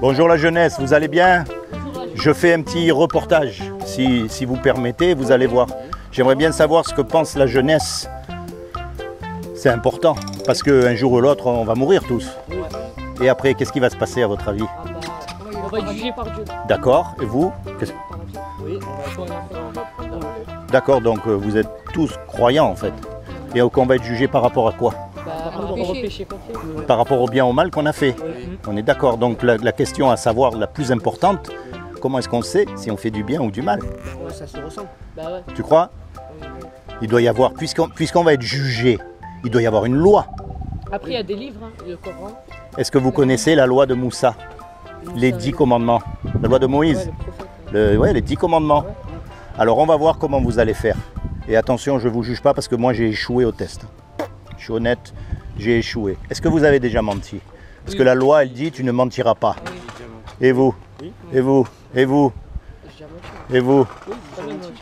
Bonjour la jeunesse, vous allez bien? Je fais un petit reportage, si vous permettez, vous allez voir. J'aimerais bien savoir ce que pense la jeunesse. C'est important, parce qu'un jour ou l'autre, on va mourir tous. Et après, qu'est-ce qui va se passer à votre avis? On va être jugé par Dieu. D'accord, et vous? Oui, D'accord, donc vous êtes tous croyants en fait. Et qu'on va être jugé par rapport à quoi? par rapport au péché qu'on fait. Par rapport au bien ou au mal qu'on a fait. On est d'accord, donc la question à savoir la plus importante, comment est-ce qu'on sait si on fait du bien ou du mal? Ouais, ça se ressent. Bah ouais. Tu crois? Il doit y avoir, puisqu'on va être jugé, il doit y avoir une loi. Après, il y a des livres, hein, le Coran. Est-ce que vous connaissez la loi de Moussa? Les 10 commandements. La loi de Moïse? Le prophète. Les 10 commandements. Alors on va voir comment vous allez faire. Et attention, je ne vous juge pas parce que moi j'ai échoué au test. Je suis honnête, j'ai échoué. Est-ce que vous avez déjà menti? Parce que la loi, elle dit, tu ne mentiras pas. Et vous? Et vous? Et vous? Et vous?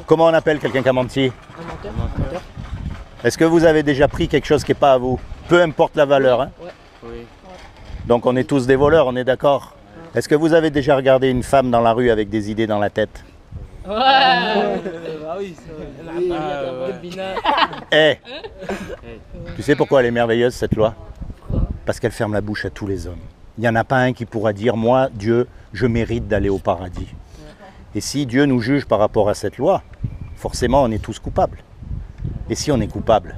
Comment on appelle quelqu'un qui a menti? Un menteur. Est-ce que vous avez déjà pris quelque chose qui n'est pas à vous? Peu importe la valeur. Hein? Ouais. Oui. Donc on est tous des voleurs, on est d'accord? Est-ce que vous avez déjà regardé une femme dans la rue avec des idées dans la tête? Ouais. Ah oui, c'est Eh, tu sais pourquoi elle est merveilleuse cette loi? Parce qu'elle ferme la bouche à tous les hommes. Il n'y en a pas un qui pourra dire, moi, Dieu, je mérite d'aller au paradis. Et si Dieu nous juge par rapport à cette loi, forcément on est tous coupables. Et si on est coupable,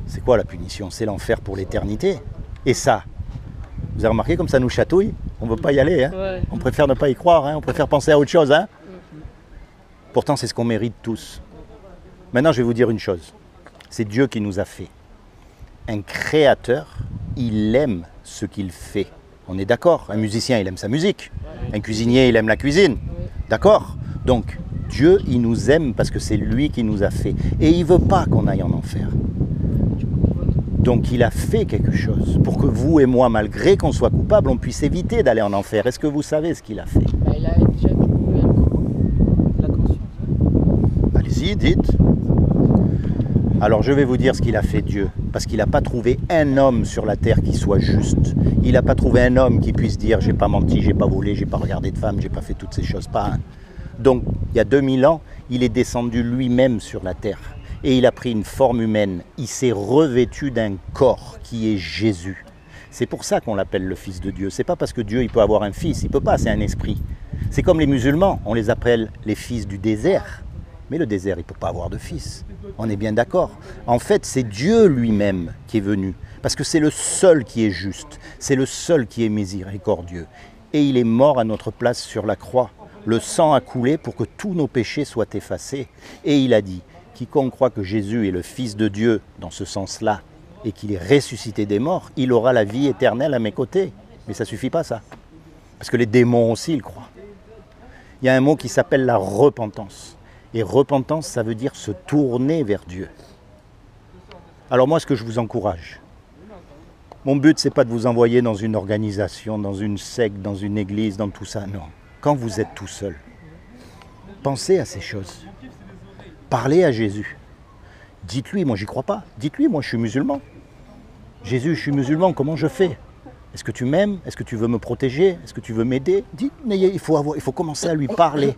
c'est quoi la punition? C'est l'enfer pour l'éternité. Et ça, vous avez remarqué comme ça nous chatouille? On ne veut pas y aller, hein? Ouais. On préfère ne pas y croire, hein? On préfère penser à autre chose. Hein? Pourtant, c'est ce qu'on mérite tous. Maintenant, je vais vous dire une chose. C'est Dieu qui nous a fait. Un créateur, il aime ce qu'il fait. On est d'accord? Un musicien, il aime sa musique. Un cuisinier, il aime la cuisine. D'accord? Donc, Dieu, il nous aime parce que c'est lui qui nous a fait. Et il ne veut pas qu'on aille en enfer. Donc il a fait quelque chose pour que vous et moi, malgré qu'on soit coupable, on puisse éviter d'aller en enfer. Est-ce que vous savez ce qu'il a fait? Bah, il a déjà trouvé la conscience. Allez-y, dites. Alors je vais vous dire ce qu'il a fait Dieu. Parce qu'il n'a pas trouvé un homme sur la terre qui soit juste. Il n'a pas trouvé un homme qui puisse dire j'ai pas menti, j'ai pas volé, j'ai pas regardé de femme, j'ai pas fait toutes ces choses. Pas un. Donc il y a 2000 ans, il est descendu lui-même sur la terre. Et il a pris une forme humaine, il s'est revêtu d'un corps qui est Jésus. C'est pour ça qu'on l'appelle le Fils de Dieu. C'est pas parce que Dieu il peut avoir un fils, il peut pas, c'est un esprit. C'est comme les musulmans, on les appelle les fils du désert. Mais le désert, il peut pas avoir de fils. On est bien d'accord. En fait, c'est Dieu lui-même qui est venu. Parce que c'est le seul qui est juste, c'est le seul qui est miséricordieux. Et il est mort à notre place sur la croix. Le sang a coulé pour que tous nos péchés soient effacés. Et il a dit, quiconque croit que Jésus est le Fils de Dieu dans ce sens-là et qu'il est ressuscité des morts, il aura la vie éternelle à mes côtés. Mais ça ne suffit pas ça. Parce que les démons aussi ils croient. Il y a un mot qui s'appelle la repentance. Et repentance, ça veut dire se tourner vers Dieu. Alors moi, ce que je vous encourage, mon but, ce n'est pas de vous envoyer dans une organisation, dans une secte, dans une église, dans tout ça, non. Quand vous êtes tout seul, pensez à ces choses. Parlez à Jésus. Dites-lui, moi j'y crois pas. Dites-lui, moi je suis musulman. Jésus, je suis musulman, comment je fais? Est-ce que tu m'aimes? Est-ce que tu veux me protéger? Est-ce que tu veux m'aider? Dites, il faut commencer à lui parler,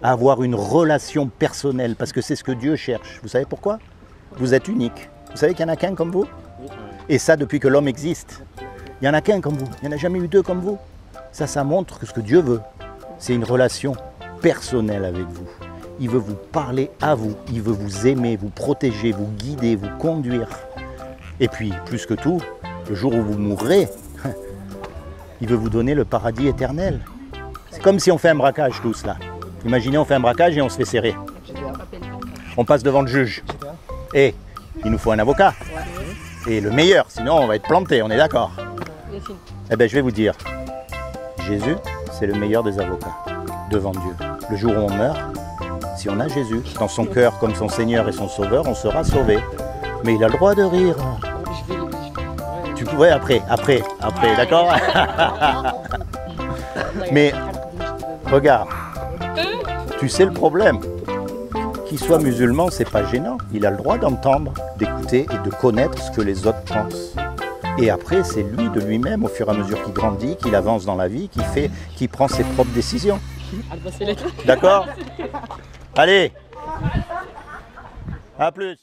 à avoir une relation personnelle, parce que c'est ce que Dieu cherche. Vous savez pourquoi? Vous êtes unique. Vous savez qu'il n'y en a qu'un comme vous? Et ça depuis que l'homme existe. Il n'y en a qu'un comme vous. Il n'y en a jamais eu deux comme vous. Ça montre que ce que Dieu veut, c'est une relation personnelle avec vous. Il veut vous parler à vous, il veut vous aimer, vous protéger, vous guider, vous conduire. Et puis, plus que tout, le jour où vous mourrez, il veut vous donner le paradis éternel. C'est comme si on fait un braquage tous là. Imaginez, on fait un braquage et on se fait serrer. On passe devant le juge. Et il nous faut un avocat. Et le meilleur, sinon on va être planté, on est d'accord? Eh bien, je vais vous dire, Jésus, c'est le meilleur des avocats devant Dieu. Le jour où on meurt, si on a Jésus dans son cœur comme son Seigneur et son Sauveur, on sera sauvé. Mais il a le droit de rire. Tu pourrais après, d'accord? Mais regarde, tu sais le problème. Qu'il soit musulman, c'est pas gênant. Il a le droit d'entendre, d'écouter et de connaître ce que les autres pensent. Et après, c'est lui de lui-même, au fur et à mesure qu'il grandit, qu'il avance dans la vie, qui prend ses propres décisions. D'accord? Allez, à plus.